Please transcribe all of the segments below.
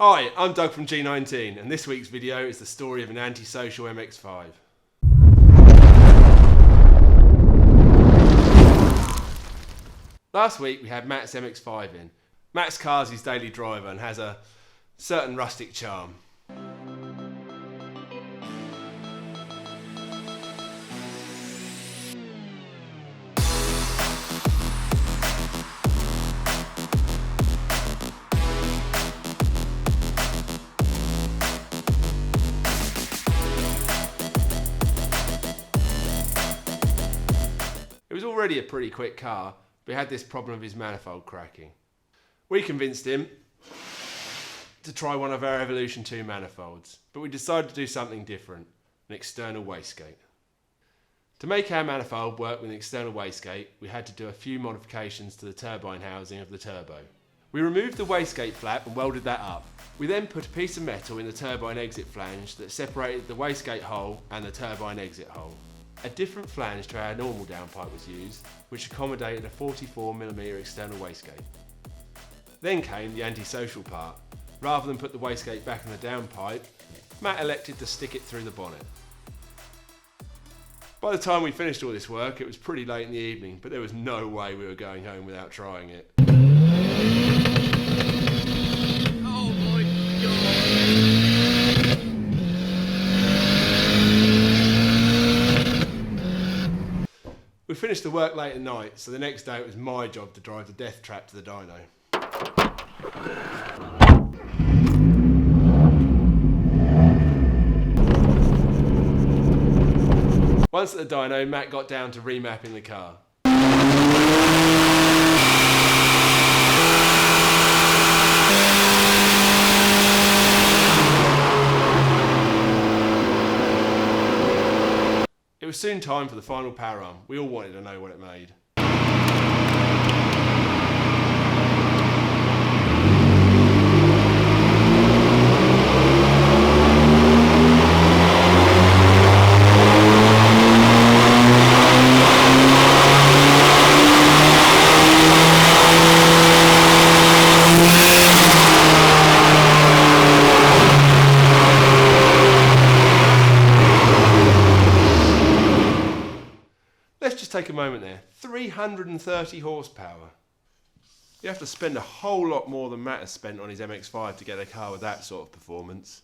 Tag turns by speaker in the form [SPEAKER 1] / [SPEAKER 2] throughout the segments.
[SPEAKER 1] Hi, I'm Doug from G19 and this week's video is the story of an antisocial MX5. Last week we had Matt's MX5 in. Matt's car's his daily driver and has a certain rustic charm. It was already a pretty quick car, but he had this problem of his manifold cracking. We convinced him to try one of our Evolution 2 manifolds, but we decided to do something different, an external wastegate. To make our manifold work with an external wastegate, we had to do a few modifications to the turbine housing of the turbo. We removed the wastegate flap and welded that up. We then put a piece of metal in the turbine exit flange that separated the wastegate hole and the turbine exit hole. A different flange to our normal downpipe was used, which accommodated a 44mm external wastegate. Then came the antisocial part. Rather than put the wastegate back in the downpipe, Matt elected to stick it through the bonnet. By the time we finished all this work, it was pretty late in the evening, but there was no way we were going home without trying it.
[SPEAKER 2] Oh my God!
[SPEAKER 1] We finished the work late at night, so the next day it was my job to drive the death trap to the dyno. Once at the dyno, Matt got down to remapping the car. It was soon time for the final power arm. We all wanted to know what it made. Let's just take a moment there. 330 horsepower. You have to spend a whole lot more than Matt has spent on his MX5 to get a car with that sort of performance.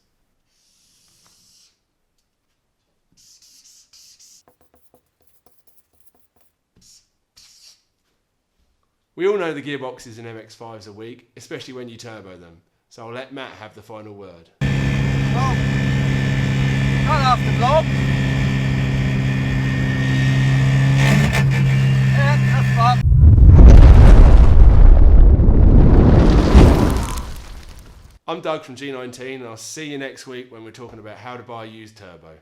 [SPEAKER 1] We all know the gearboxes in MX5s are weak, especially when you turbo them, so I'll let Matt have the final word.
[SPEAKER 2] Oh! Not after block!
[SPEAKER 1] I'm Doug from G19 and I'll see you next week when we're talking about how to buy a used turbo.